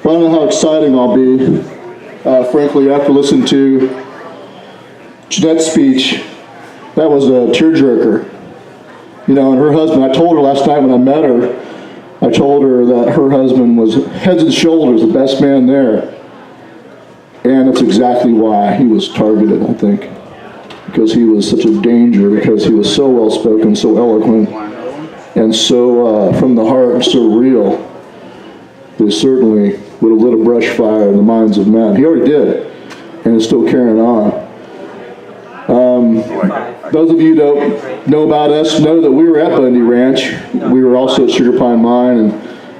But I don't know how exciting I'll be, frankly, after listening to Jeanette's speech. That was a tearjerker. You know, and her husband, I told her last night when I met her, I told her that her husband was heads and shoulders the best man there. And that's exactly why he was targeted, I think. Because he was such a danger, because he was so well-spoken, so eloquent, and so from the heart and so real. They certainly would have lit a brush fire in the minds of men. He already did, and is still carrying on. Those of you who don't know about us know that we were at Bundy Ranch. We were also at Sugar Pine Mine in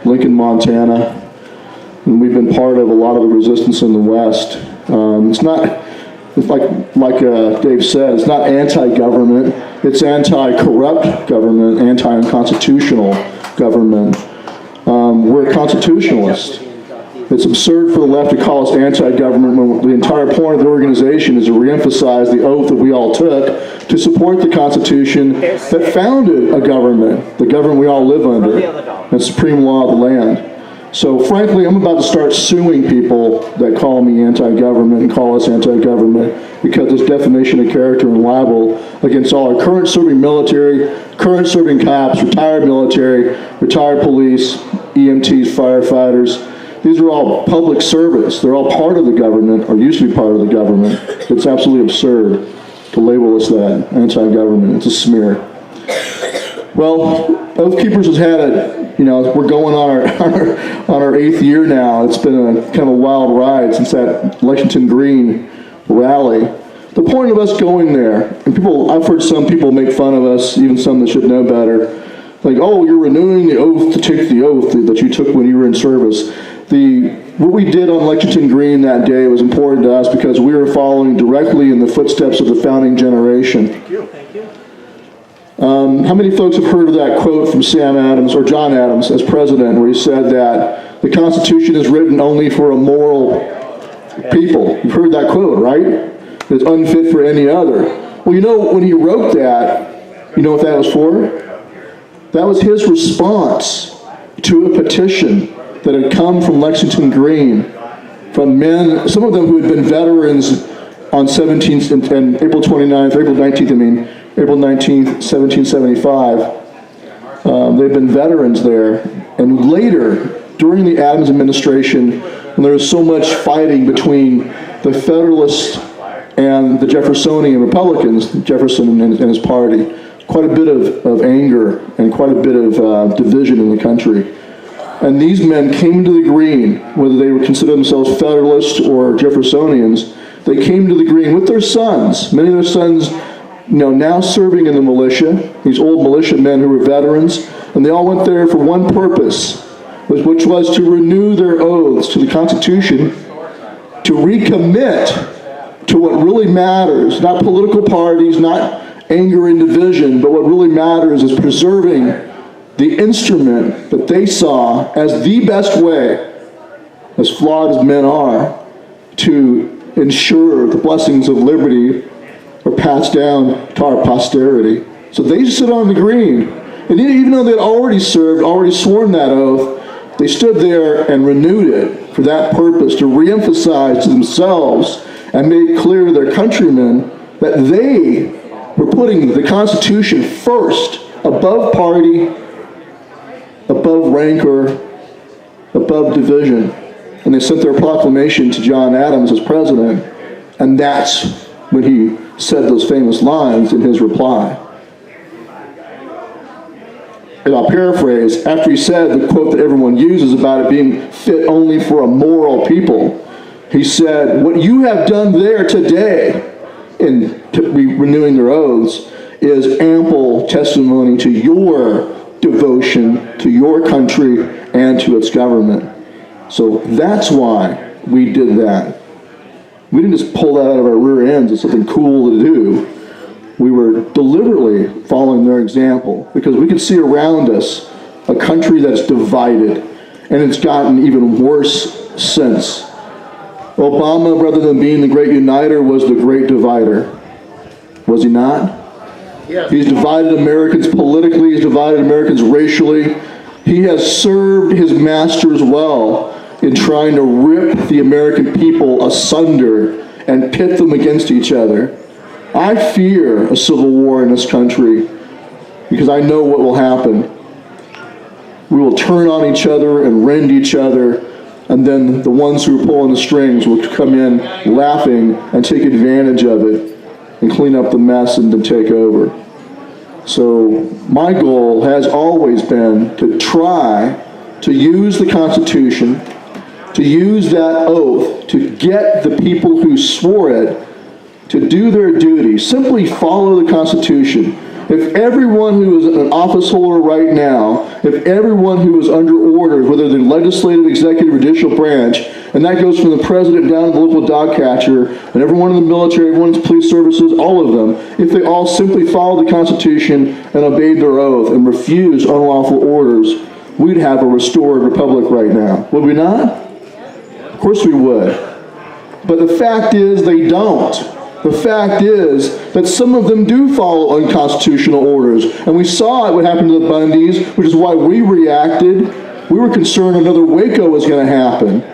Lincoln, Montana. And we've been part of a lot of the resistance in the West. It's not, it's like Dave said, it's not anti-government. It's anti-corrupt government, anti-constitutional government. We're a constitutionalist. It's absurd for the left to call us anti-government when the entire point of the organization is to reemphasize the oath that we all took to support the Constitution that founded a government, the government we all live under, and supreme law of the land. So frankly, I'm about to start suing people that call me anti-government and call us anti-government because it's defamation of character and libel against all our current serving military, current serving cops, retired military, retired police, EMTs, firefighters. These are all public service. They're all part of the government, or used to be part of the government. It's absolutely absurd to label us that, anti-government. It's a smear. Well, Oath Keepers has had it. You know, we're going on our 8th year now. It's been a kind of a wild ride since that Lexington Green rally. The point of us going there, and I've heard some people make fun of us, even some that should know better, like, oh, you're renewing the oath to take the oath that you took when you were in service. What we did on Lexington Green that day was important to us because we were following directly in the footsteps of the founding generation. Thank you. Thank you. How many folks have heard of that quote from Sam Adams, or John Adams as president, where he said that the Constitution is written only for a moral people? You've heard that quote, right? It's unfit for any other. Well, you know, when he wrote that, you know what that was for? That was his response to a petition that had come from Lexington Green, from men, some of them who had been veterans on April 19th, April 19th, 1775. They've been veterans there. And later, during the Adams administration, when there was so much fighting between the Federalists and the Jeffersonian Republicans, Jefferson and his party, quite a bit of anger and quite a bit of division in the country. And these men came to the Green, whether they would consider themselves Federalists or Jeffersonians, they came to the Green with their sons, many of their sons, you know, now serving in the militia, these old militia men who were veterans, and they all went there for one purpose, which was to renew their oaths to the Constitution, to recommit to what really matters, not political parties, not anger and division, but what really matters is preserving the instrument that they saw as the best way, as flawed as men are, to ensure the blessings of liberty are passed down to our posterity. So they stood on the Green, and even though they'd already served, already sworn that oath, they stood there and renewed it for that purpose, to reemphasize to themselves and make clear to their countrymen that they were putting the Constitution first, above party, above rancor, above division. And they sent their proclamation to John Adams as president, and that's when he said those famous lines in his reply. And I'll paraphrase, after he said the quote that everyone uses about it being fit only for a moral people, he said, what you have done there today in renewing their oaths is ample testimony to your devotion to your country and to its government. So that's why we did that. We didn't just pull that out of our rear ends as something cool to do. We were deliberately following their example because we could see around us a country that's divided, and it's gotten even worse since. Obama, rather than being the great uniter, was the great divider. Was he not? Yes. He's divided Americans politically, he's divided Americans racially. He has served his masters well, in trying to rip the American people asunder and pit them against each other. I fear a civil war in this country because I know what will happen. We will turn on each other and rend each other, and then the ones who are pulling the strings will come in laughing and take advantage of it and clean up the mess and then take over. So my goal has always been to try to use the Constitution, to use that oath, to get the people who swore it to do their duty. Simply follow the Constitution. If everyone who is an office holder right now, if everyone who is under orders, whether they're legislative, executive, or judicial branch, and that goes from the president down to the local dog catcher, and everyone in the military, everyone in the police services, all of them, if they all simply followed the Constitution and obeyed their oath and refused unlawful orders, we'd have a restored republic right now. Would we not? Of course we would. But the fact is they don't. The fact is that some of them do follow unconstitutional orders. And we saw it what happened to the Bundys, which is why we reacted. We were concerned another Waco was going to happen.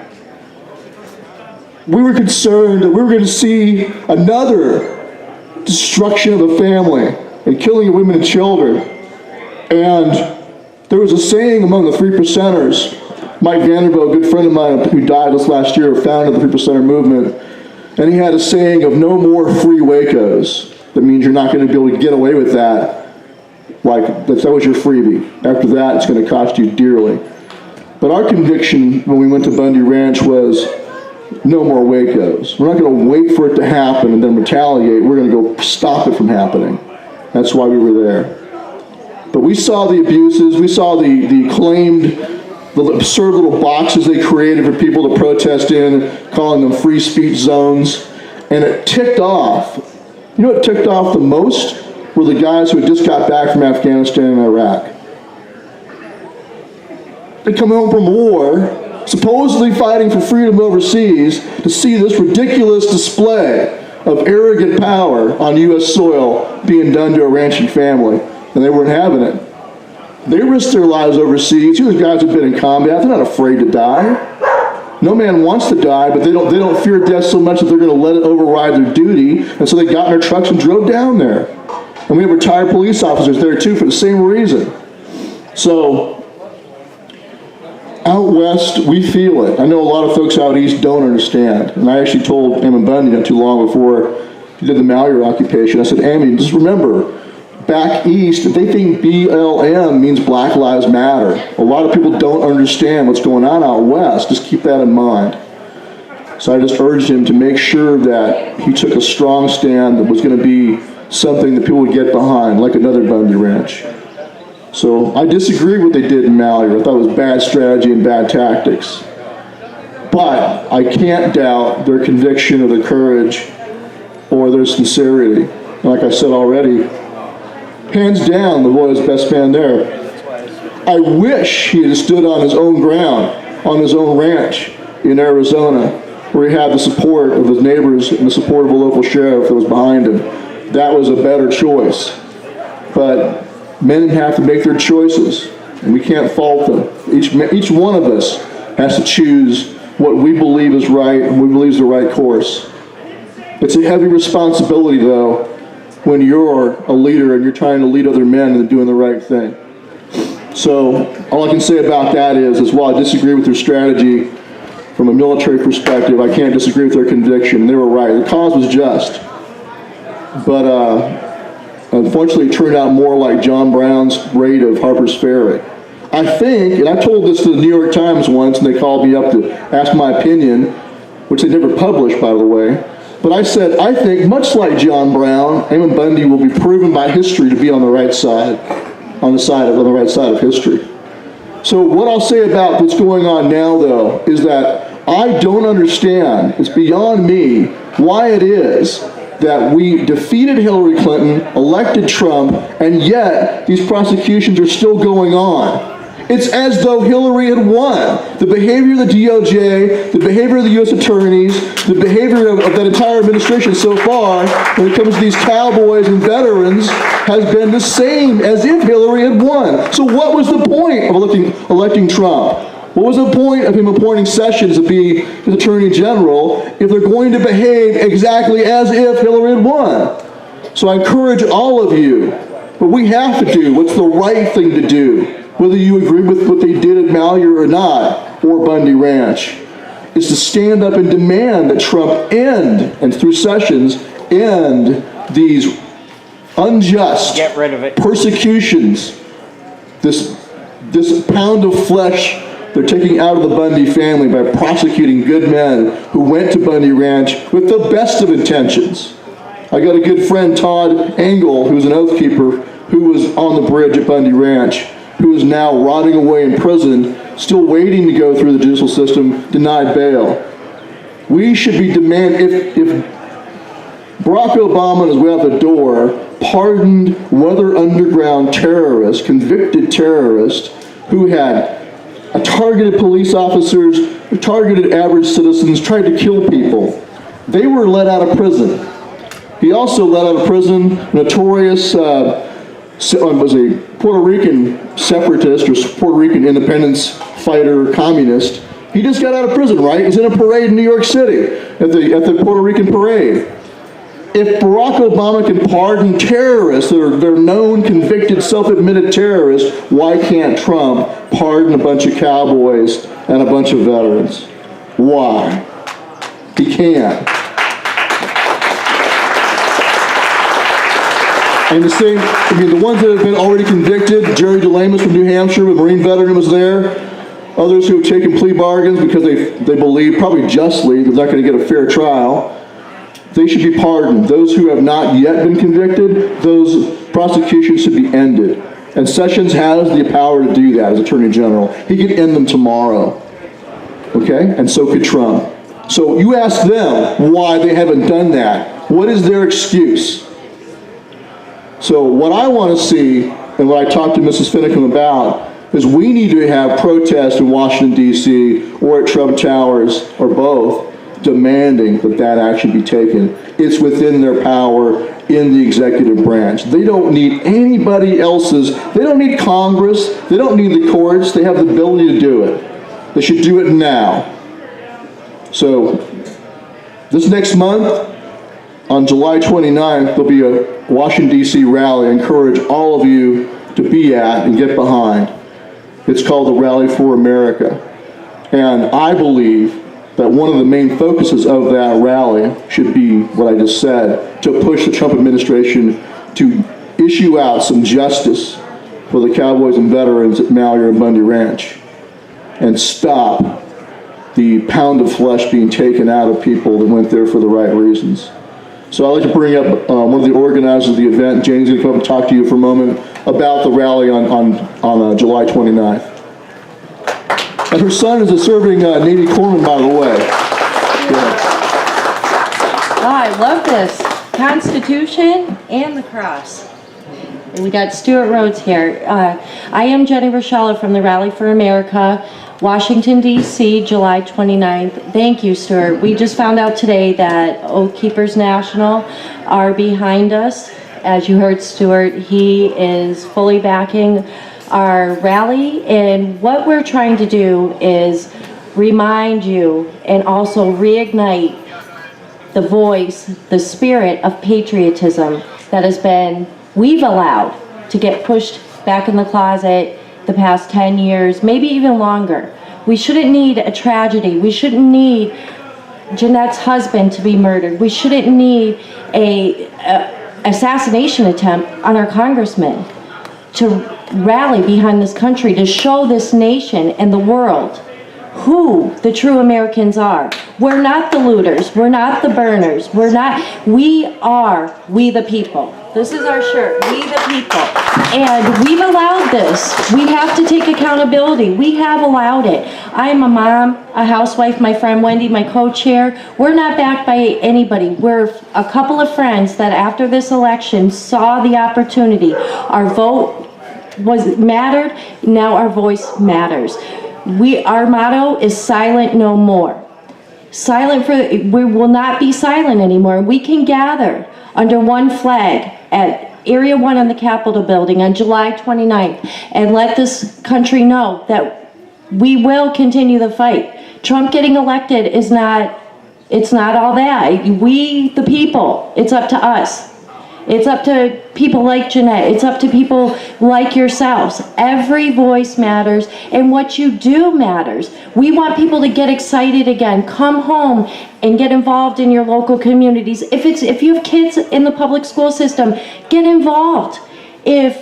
We were concerned that we were going to see another destruction of a family and killing of women and children. And there was a saying among the Three Percenters. Mike Vanderbilt, a good friend of mine who died this last year, founded the Three Percenter movement. And he had a saying of no more free Wacos. That means you're not going to be able to get away with that. Like, that was your freebie. After that, it's going to cost you dearly. But our conviction when we went to Bundy Ranch was no more Wacos. We're not going to wait for it to happen and then retaliate. We're going to go stop it from happening. That's why we were there. But we saw the abuses. We saw the claimed, the absurd little boxes they created for people to protest in, calling them free speech zones. And it ticked off. You know what ticked off the most? Were the guys who had just got back from Afghanistan and Iraq. They come home from war, supposedly fighting for freedom overseas, to see this ridiculous display of arrogant power on U.S. soil being done to a ranching family. And they weren't having it. They risked their lives overseas. These guys have been in combat. They're not afraid to die. No man wants to die, but they don't fear death so much that they're going to let it override their duty. And so they got in their trucks and drove down there. And we have retired police officers there too for the same reason. So out west, we feel it. I know a lot of folks out east don't understand. And I actually told Ammon Bundy not too long before he did the Malheur occupation, I said, Ammon, just remember, back east, they think BLM means Black Lives Matter. A lot of people don't understand what's going on out west. Just keep that in mind. So I just urged him to make sure that he took a strong stand that was going to be something that people would get behind, like another Bundy Ranch. So I disagree with what they did in Malheur. I thought it was bad strategy and bad tactics. But I can't doubt their conviction or their courage or their sincerity. And like I said already, hands down, the boy is the best man there. I wish he had stood on his own ground, on his own ranch in Arizona, where he had the support of his neighbors and the support of a local sheriff that was behind him. That was a better choice. But men have to make their choices, and we can't fault them. Each one of us has to choose what we believe is right and we believe is the right course. It's a heavy responsibility, though, when you're a leader and you're trying to lead other men into doing the right thing. So all I can say about that is while I disagree with their strategy from a military perspective, I can't disagree with their conviction. They were right. The cause was just. But unfortunately, it turned out more like John Brown's raid of Harper's Ferry. I think, and I told this to the New York Times once, and they called me up to ask my opinion, which they never published, by the way. But I said, I think, much like John Brown, Ammon Bundy will be proven by history to be on the right side, on the right side of history. So what I'll say about what's going on now, though, is that I don't understand, it's beyond me, why it is that we defeated Hillary Clinton, elected Trump, and yet these prosecutions are still going on. It's as though Hillary had won. The behavior of the DOJ, the behavior of the U.S. attorneys, the behavior of that entire administration so far, when it comes to these cowboys and veterans, has been the same as if Hillary had won. So what was the point of electing Trump? What was the point of him appointing Sessions to be his Attorney General if they're going to behave exactly as if Hillary had won? So I encourage all of you, but we have to do what's the right thing to do, whether you agree with what they did at Malheur or not, or Bundy Ranch, is to stand up and demand that Trump end, and through Sessions, end these unjust Get rid of it. persecutions, this pound of flesh they're taking out of the Bundy family by prosecuting good men who went to Bundy Ranch with the best of intentions. I got a good friend, Todd Engel, who's an oath keeper, who was on the bridge at Bundy Ranch, who is now rotting away in prison, still waiting to go through the judicial system, denied bail. We should be demanding, if Barack Obama on his way out the door pardoned weather underground terrorists, convicted terrorists, who had targeted police officers, targeted average citizens, tried to kill people. They were let out of prison. He also let out of prison notorious was a Puerto Rican separatist or Puerto Rican independence fighter, communist. He just got out of prison, right? He's in a parade in New York City at the Puerto Rican parade. If Barack Obama can pardon terrorists that are they're known, convicted, self-admitted terrorists, why can't Trump pardon a bunch of cowboys and a bunch of veterans? Why? He can't. And the same, the ones that have been already convicted, Jerry DeLamus from New Hampshire, a Marine veteran, was there. Others who have taken plea bargains because they believe, probably justly, they're not going to get a fair trial. They should be pardoned. Those who have not yet been convicted, those prosecutions should be ended. And Sessions has the power to do that as Attorney General. He could end them tomorrow. Okay? And so could Trump. So you ask them why they haven't done that. What is their excuse? So what I want to see, and what I talked to Mrs. Finicum about, is we need to have protests in Washington, D.C., or at Trump Towers, or both, demanding that action be taken. It's within their power in the executive branch. They don't need anybody else's, they don't need Congress, they don't need the courts, they have the ability to do it. They should do it now. So, this next month, on July 29th, there'll be a Washington, D.C. rally I encourage all of you to be at and get behind. It's called the Rally for America. And I believe that one of the main focuses of that rally should be what I just said, to push the Trump administration to issue out some justice for the cowboys and veterans at Malheur and Bundy Ranch and stop the pound of flesh being taken out of people that went there for the right reasons. So I'd like to bring up one of the organizers of the event. Jane's going to come up and talk to you for a moment about the rally on July 29th. And her son is a serving Navy corpsman, by the way. Yeah. Oh, I love this. Constitution and the cross. And we got Stewart Rhodes here. I am Jenny Rochella from the Rally for America, Washington, D.C., July 29th. Thank you, Stewart. We just found out today that Oath Keepers National are behind us. As you heard, Stewart, he is fully backing our rally, and what we're trying to do is remind you and also reignite the voice, the spirit of patriotism that we've allowed to get pushed back in the closet the past 10 years, maybe even longer. We shouldn't need a tragedy. We shouldn't need Jeanette's husband to be murdered. We shouldn't need a assassination attempt on our congressman to rally behind this country, to show this nation and the world who the true Americans are. We're not the looters. We're not the burners. We are we the people. This is our shirt, we the people. And we've allowed this. We have to take accountability. We have allowed it. I am a mom, a housewife, my friend Wendy, my co-chair. We're not backed by anybody. We're a couple of friends that after this election saw the opportunity. Our vote mattered, now our voice matters. Our motto is silent no more. We will not be silent anymore. We can gather under one flag at Area 1 on the Capitol building on July 29th and let this country know that We will continue the fight. Trump getting elected is not, it's not all that. We, the people, it's up to us. It's up to people like Jeanette. It's up to people like yourselves. Every voice matters, and what you do matters. We want people to get excited again. Come home and get involved in your local communities. If you have kids in the public school system, get involved. If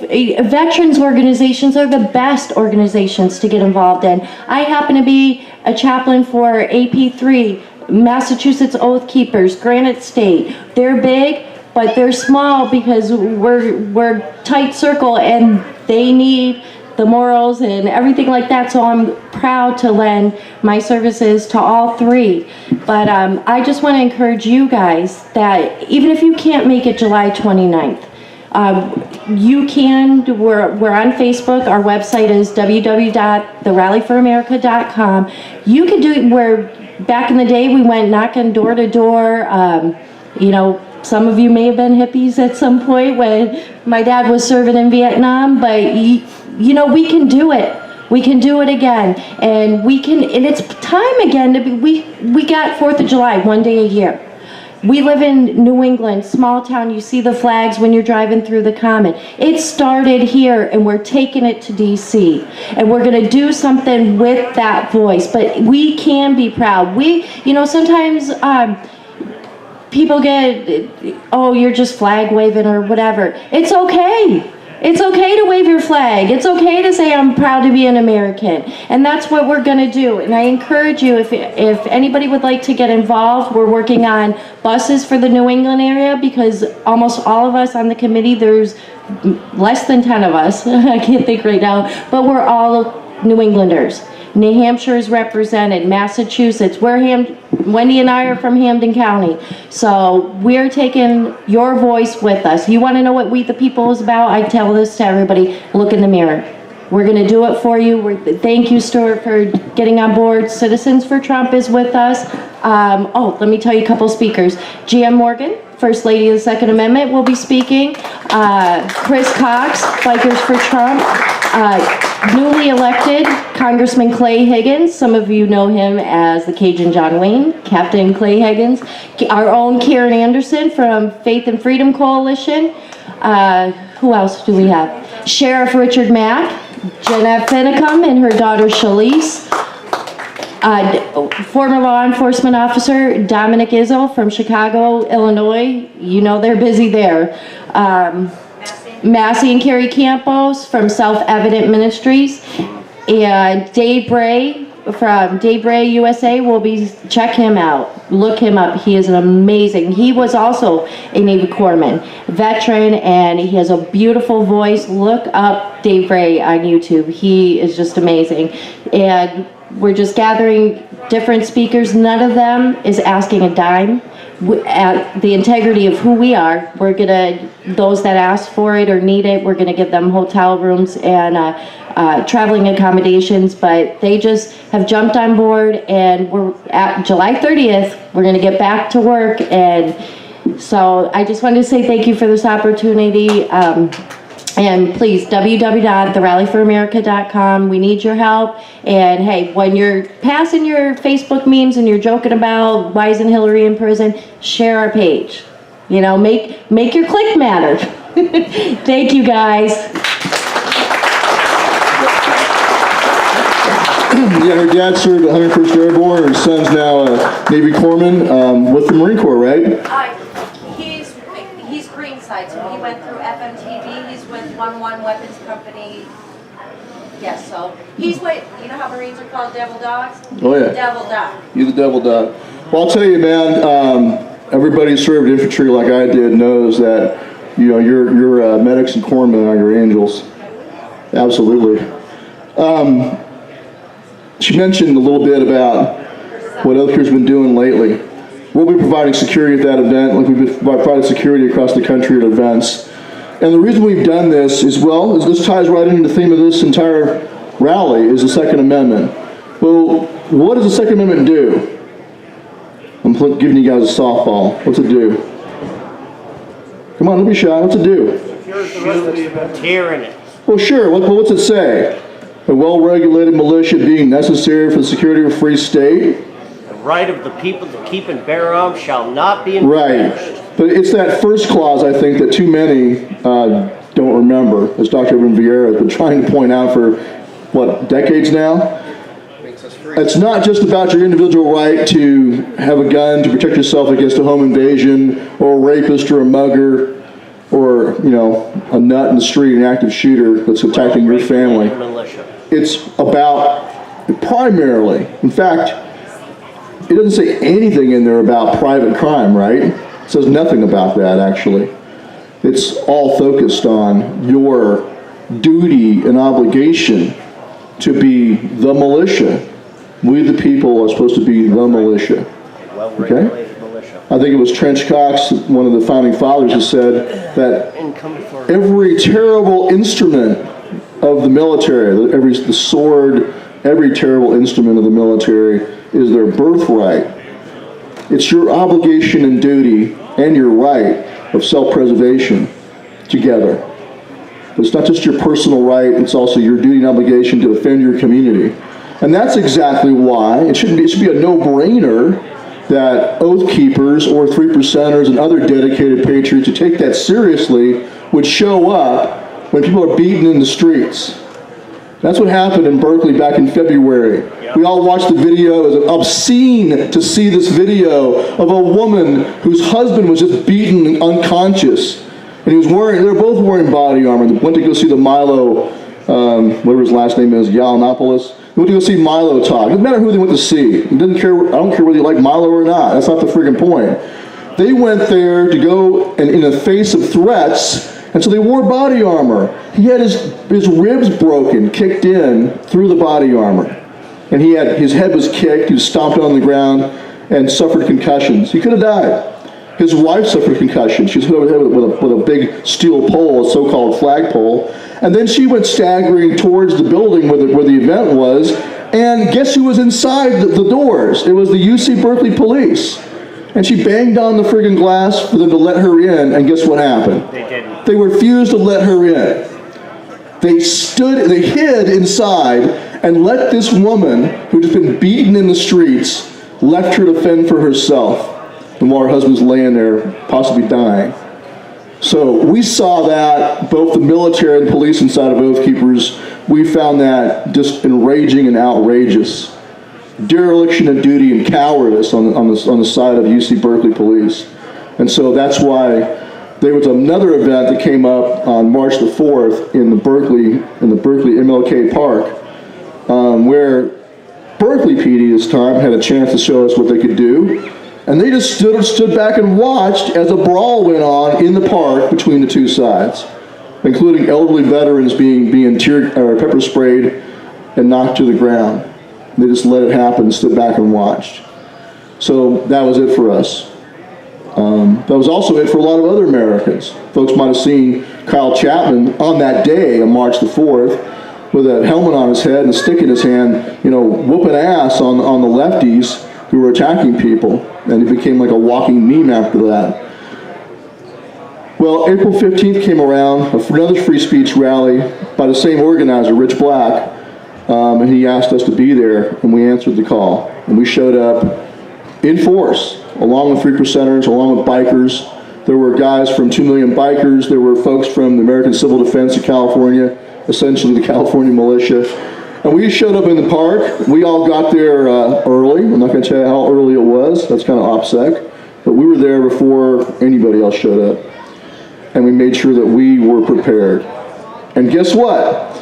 veterans organizations are the best organizations to get involved in. I happen to be a chaplain for AP3, Massachusetts Oath Keepers, Granite State. They're big, but they're small because we're tight circle, and they need the morals and everything like that. So I'm proud to lend my services to all three. But I just want to encourage you guys that even if you can't make it July 29th, you can. We're on Facebook. Our website is www.therallyforamerica.com. You can do it where back in the day we went knocking door to door. You know, some of you may have been hippies at some point when my dad was serving in Vietnam, but you know, we can do it. We can do it again, and we can. And it's time again to be. We got 4th of July one day a year. We live in New England, small town. You see the flags when you're driving through the Common. It started here, and we're taking it to DC, and we're going to do something with that voice. But we can be proud. You know, sometimes people get, oh, you're just flag waving or whatever. It's okay. It's okay to wave your flag. It's okay to say I'm proud to be an American. And that's what we're going to do. And I encourage you, if anybody would like to get involved, we're working on buses for the New England area because almost all of us on the committee, there's less than 10 of us. I can't think right now, but we're all New Englanders. New Hampshire is represented, Massachusetts. Wendy and I are from Hampden County. So we're taking your voice with us. You want to know what We the People is about? I tell this to everybody, look in the mirror. We're going to do it for you. Thank you, Stewart, for getting on board. Citizens for Trump is with us. Let me tell you a couple speakers. GM Morgan, First Lady of the Second Amendment, will be speaking. Chris Cox, Bikers for Trump. Newly elected Congressman Clay Higgins. Some of you know him as the Cajun John Wayne, Captain Clay Higgins. Our own Karen Anderson from Faith and Freedom Coalition. Who else do we have? Sheriff Richard Mack, Jeanette Finicum and her daughter Shalise. Former law enforcement officer Dominic Izzo from Chicago, Illinois. You know they're busy there. Massey and Carrie Campos from Self-Evident Ministries, and Dave Bray from Dave Bray USA will be, check him out, look him up. He is an amazing, he was also a Navy corpsman, veteran, and he has a beautiful voice. Look up Dave Bray on YouTube. He is just amazing. And we're just gathering different speakers. None of them is asking a dime. At the integrity of who we are, we're gonna, those that ask for it or need it, we're gonna give them hotel rooms and traveling accommodations, but they just have jumped on board, and we're at July 30th, we're gonna get back to work. And so I just wanted to say thank you for this opportunity. And please, www.therallyforamerica.com. We need your help. And hey, when you're passing your Facebook memes and you're joking about why isn't Hillary in prison, share our page. You know, make your click matter. Thank you, guys. Yeah, her dad served at 101st Airborne. Her son's now a Navy corpsman with the Marine Corps, right? He's Greenside, so he went through FMTV. He's with 1-1 Weapons Company. Yes, so he's with, you know how Marines are called devil dogs? Oh, yeah. Devil dog. You're the devil dog. Well, I'll tell you, man, everybody who served infantry like I did knows that, you know, your medics and corpsmen are your angels. Absolutely. She mentioned a little bit about what Oathkeeper's been doing lately. We'll be providing security at that event, like we've been providing security across the country at events. And the reason we've done this is, well, this ties right into the theme of this entire rally, is the Second Amendment. Well, what does the Second Amendment do? I'm giving you guys a softball. What's it do? Come on, don't be shy. What's it do? Tyranny. Well, sure. What's it say? A well-regulated militia being necessary for the security of a free state. The right of the people to keep and bear arms shall not be infringed. Right. But it's that first clause, I think, that too many don't remember, as Dr. Evan Vieira has been trying to point out for, what, decades now? It's not just about your individual right to have a gun to protect yourself against a home invasion, or a rapist, or a mugger, or, you know, a nut in the street, an active shooter that's attacking your family. It's about, primarily, in fact, it doesn't say anything in there about private crime, right? It says nothing about that, actually. It's all focused on your duty and obligation to be the militia. We, the people, are supposed to be the militia. Okay? I think it was Trench Cox, one of the founding fathers, who said that every terrible instrument of the military, the sword, every terrible instrument of the military is their birthright. It's your obligation and duty and your right of self-preservation together. But it's not just your personal right, it's also your duty and obligation to defend your community. And that's exactly why it should be a no-brainer that Oath Keepers or 3%ers and other dedicated patriots who take that seriously would show up when people are beaten in the streets. That's what happened in Berkeley back in February. Yep. We all watched the video. It was obscene to see this video of a woman whose husband was just beaten unconscious. And they were both wearing body armor. They went to go see the Milo, whatever his last name is, Yiannopoulos. They went to go see Milo talk. It doesn't matter who they went to see. I don't care whether you like Milo or not. That's not the friggin' point. They went there to go and in the face of threats, and so they wore body armor. He had his ribs broken, kicked in through the body armor. And his head was kicked, he was stomped on the ground, and suffered concussions. He could have died. His wife suffered concussions. She was hit over the head with a big steel pole, a so-called flagpole. And then she went staggering towards the building where the event was, and guess who was inside the doors? It was the UC Berkeley police. And she banged on the friggin' glass for them to let her in, and guess what happened? They didn't. They refused to let her in. They hid inside and let this woman, who'd just been beaten in the streets, left her to fend for herself, and while her husband's laying there, possibly dying. So we saw that, both the military and police inside of Oath Keepers, we found that just enraging and outrageous. Dereliction of duty and cowardice on the side of UC Berkeley police. And so that's why there was another event that came up on March the 4th in the Berkeley MLK Park, where Berkeley PD this time had a chance to show us what they could do. And they just stood back and watched as a brawl went on in the park between the two sides, including elderly veterans being pepper sprayed and knocked to the ground. They just let it happen and stood back and watched. So that was it for us. That was also it for a lot of other Americans. Folks might have seen Kyle Chapman on that day, on March the 4th, with a helmet on his head and a stick in his hand, whooping ass on the lefties who were attacking people. And he became like a walking meme after that. Well, April 15th came around, another free speech rally by the same organizer, Rich Black, and he asked us to be there, and we answered the call. And we showed up in force, along with 3%ers, along with bikers. There were guys from 2 Million Bikers. There were folks from the American Civil Defense of California, essentially the California militia. And we showed up in the park. We all got there early. I'm not going to tell you how early it was. That's kind of OPSEC. But we were there before anybody else showed up. And we made sure that we were prepared. And guess what?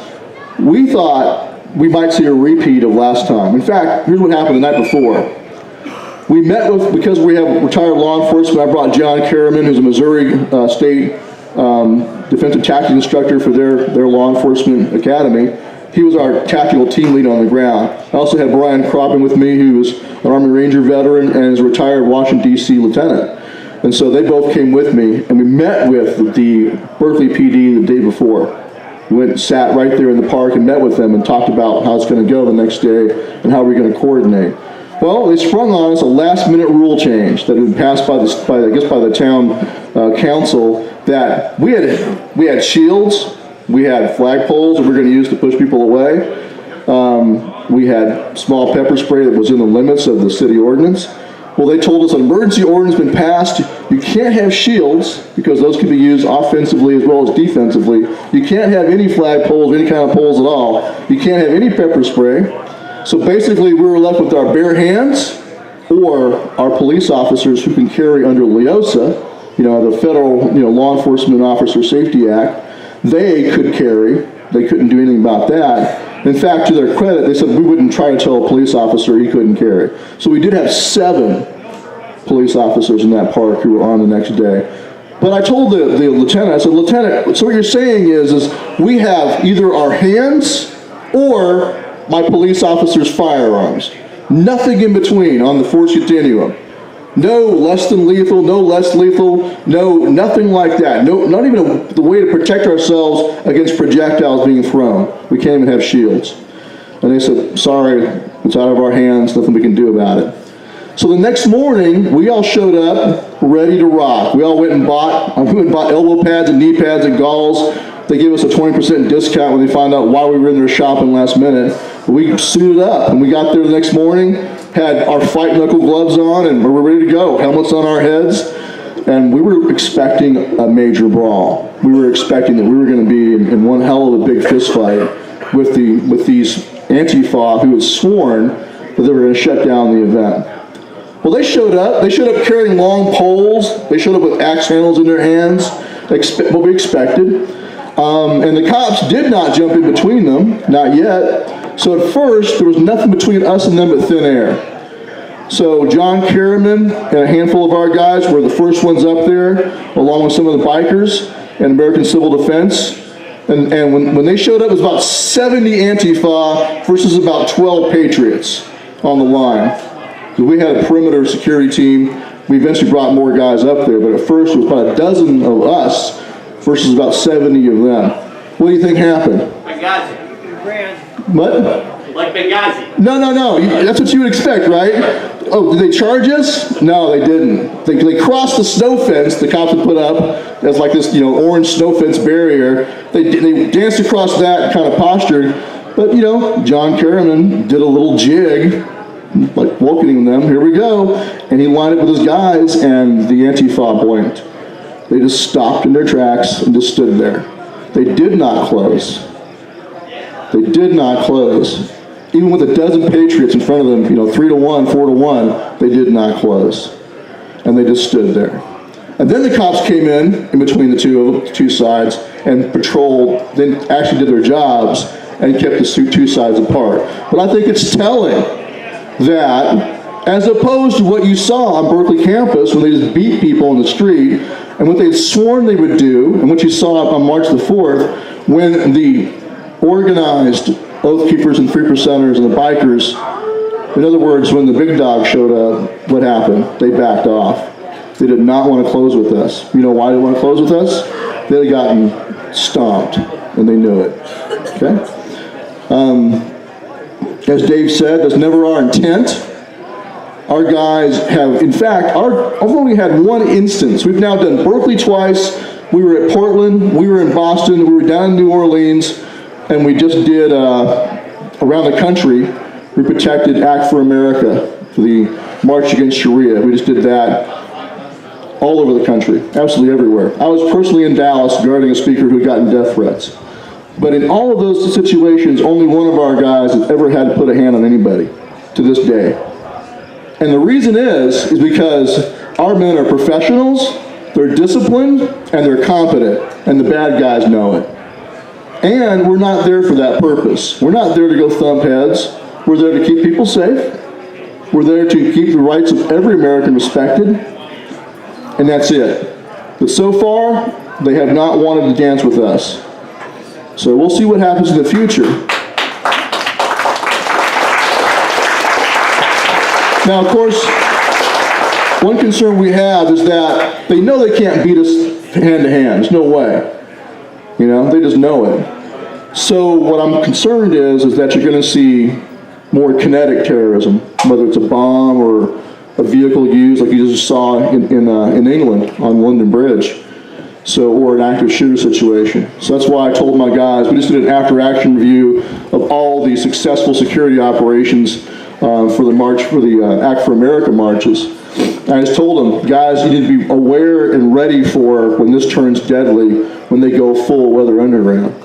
We thought we might see a repeat of last time. In fact, here's what happened the night before. We met with, because we have retired law enforcement, I brought John Kerriman, who's a Missouri State defensive tactics instructor for their law enforcement academy. He was our tactical team lead on the ground. I also had Brian Croppin with me, who was an Army Ranger veteran and is a retired Washington, D.C. lieutenant. And so they both came with me, and we met with the Berkeley PD the day before. We went and sat right there in the park and met with them and talked about how it's going to go the next day and how we're going to coordinate. Well, they sprung on us a last-minute rule change that had been passed by the town council, that we had shields, we had flagpoles that we were going to use to push people away, We had small pepper spray that was in the limits of the city ordinance. Well, they told us an emergency ordinance has been passed. You can't have shields because those can be used offensively as well as defensively. You can't have any flag poles, any kind of poles at all. You can't have any pepper spray. So basically, we were left with our bare hands or our police officers who can carry under LEOSA, the Federal Law Enforcement Officer Safety Act. They could carry. They couldn't do anything about that. In fact, to their credit, they said we wouldn't try to tell a police officer he couldn't carry. So we did have 7 police officers in that park who were on the next day. But I told the lieutenant, I said, Lieutenant, so what you're saying is we have either our hands or my police officers' firearms. Nothing in between on the force continuum. No less than lethal, no less lethal, no, nothing like that. No, not even the way to protect ourselves against projectiles being thrown. We can't even have shields. And they said, sorry, it's out of our hands, nothing we can do about it. So the next morning, we all showed up ready to rock. We all went and bought elbow pads and knee pads and galls. They gave us a 20% discount when they found out why we were in there shopping last minute. But we suited up, and we got there the next morning, had our fight knuckle gloves on, and we were ready to go, helmets on our heads, and we were expecting a major brawl. We were expecting that we were going to be in one hell of a big fist fight with these Antifa who had sworn that they were going to shut down the event. Well, they showed up. They showed up carrying long poles. They showed up with axe handles in their hands, what we expected. And the cops did not jump in between them, not yet. So at first, there was nothing between us and them but thin air. So John Kerriman and a handful of our guys were the first ones up there, along with some of the bikers and American Civil Defense. And when they showed up, it was about 70 Antifa versus about 12 Patriots on the line. So we had a perimeter security team. We eventually brought more guys up there, but at first it was about a dozen of us versus about 70 of them. What do you think happened? Benghazi. What? Like Benghazi. No. That's what you would expect, right? Oh, did they charge us? No, they didn't. They crossed the snow fence the cops had put up as like this, orange snow fence barrier. They danced across that and kind of postured. But, John Kerriman did a little jig, like welcoming them. Here we go. And he lined up with his guys, and the Antifa blinked. They just stopped in their tracks and just stood there. They did not close. They did not close. Even with a dozen Patriots in front of them, 3-1, 4-1, they did not close. And they just stood there. And then the cops came in between the two sides and patrolled, then actually did their jobs and kept the two sides apart. But I think it's telling that, as opposed to what you saw on Berkeley campus when they just beat people in the street, and what they'd sworn they would do, and what you saw on March the 4th, when the organized Oath Keepers and 3%ers and the bikers, in other words, when the big dog showed up, what happened? They backed off. They did not want to close with us. You know why they didn't want to close with us? They had gotten stomped, and they knew it. Okay? As Dave said, that's never our intent. Our guys have, in fact, I've only had one instance. We've now done Berkeley twice. We were at Portland. We were in Boston. We were down in New Orleans. And we just did, around the country, we protected Act for America for the March Against Sharia. We just did that all over the country, absolutely everywhere. I was personally in Dallas guarding a speaker who had gotten death threats. But in all of those situations, only one of our guys has ever had to put a hand on anybody to this day. And the reason is because our men are professionals, they're disciplined, and they're competent, and the bad guys know it. And we're not there for that purpose. We're not there to go thump heads. We're there to keep people safe. We're there to keep the rights of every American respected. And that's it. But so far, they have not wanted to dance with us. So we'll see what happens in the future. Now, of course, one concern we have is that they know they can't beat us hand to hand. There's no way. They just know it. So what I'm concerned is that you're going to see more kinetic terrorism, whether it's a bomb or a vehicle used like you just saw in England on London Bridge. So, or an active shooter situation. So that's why I told my guys, we just did an after-action review of all the successful security operations for the march, for the Act for America marches. And I just told them, guys, you need to be aware and ready for when this turns deadly, when they go full weather underground.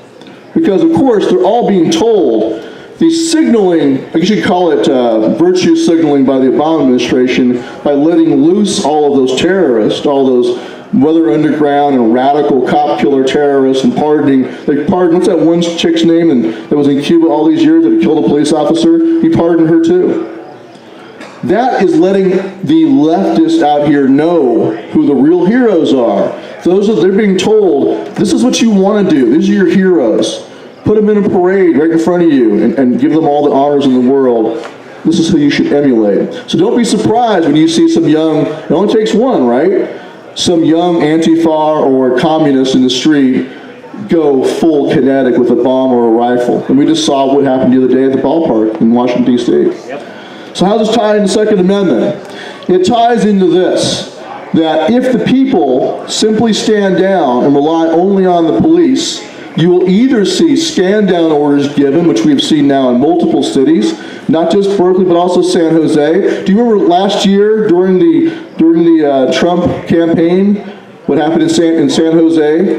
Because of course, they're all being told, the signaling, I guess you could call it virtue signaling by the Obama administration, by letting loose all of those terrorists, all those weather underground and radical cop killer terrorists, and pardoning, they pardoned, what's that one chick's name that was in Cuba all these years that killed a police officer? He pardoned her too. That is letting the leftists out here know who the real heroes are. They're being told, this is what you want to do, these are your heroes. Put them in a parade right in front of you and give them all the honors in the world. This is who you should emulate. So don't be surprised when you see some young, it only takes one, right? Some young Antifa or communist in the street go full kinetic with a bomb or a rifle. And we just saw what happened the other day at the ballpark in Washington, D.C. Yep. So how does this tie into the Second Amendment? It ties into this, that if the people simply stand down and rely only on the police, you will either see stand-down orders given, which we've seen now in multiple cities, not just Berkeley, but also San Jose. Do you remember last year during the Trump campaign, what happened in San Jose?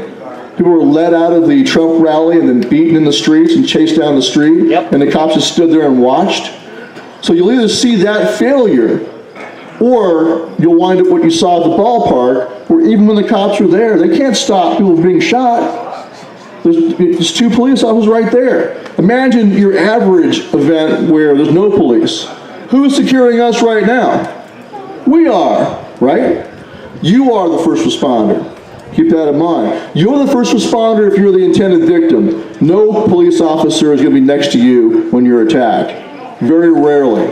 People were led out of the Trump rally and then beaten in the streets and chased down the street, yep. And the cops just stood there and watched. So you'll either see that failure, or you'll wind up what you saw at the ballpark, where even when the cops were there, they can't stop people from being shot. There's two police officers right there. Imagine your average event where there's no police. Who is securing us right now? We are, right? You are the first responder. Keep that in mind. You're the first responder if you're the intended victim. No police officer is going to be next to you when you're attacked. Very rarely.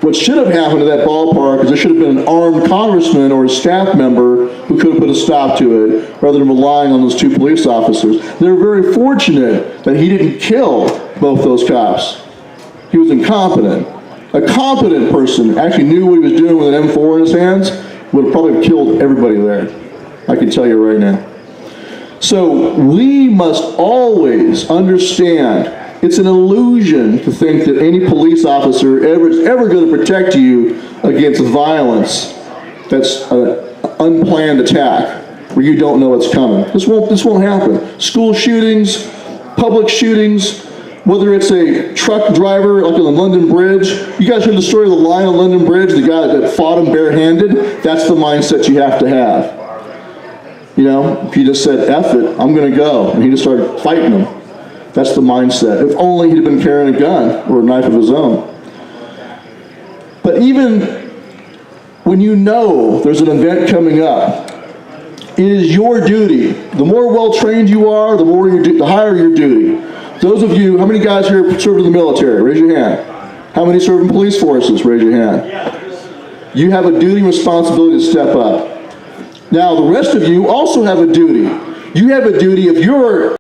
What should have happened to that ballpark is there should have been an armed congressman or a staff member who could have put a stop to it, rather than relying on those two police officers. They're very fortunate that he didn't kill both those cops. He was incompetent. A competent person actually knew what he was doing with an M4 in his hands, would have probably killed everybody there. I can tell you right now. So we must always understand it's an illusion to think that any police officer is ever going to protect you against violence that's an unplanned attack where you don't know what's coming. This won't happen. School shootings, public shootings, whether it's a truck driver like on the London Bridge. You guys heard the story of the lion on London Bridge, the guy that fought him barehanded? That's the mindset you have to have. You know, if he just said, F it, I'm going to go, and he just started fighting him. That's the mindset. If only he'd been carrying a gun or a knife of his own. But even when you know there's an event coming up, it is your duty. The more well-trained you are, the higher your duty. Those of you, how many guys here served in the military? Raise your hand. How many served in police forces? Raise your hand. You have a duty and responsibility to step up. Now, the rest of you also have a duty. You have a duty if you're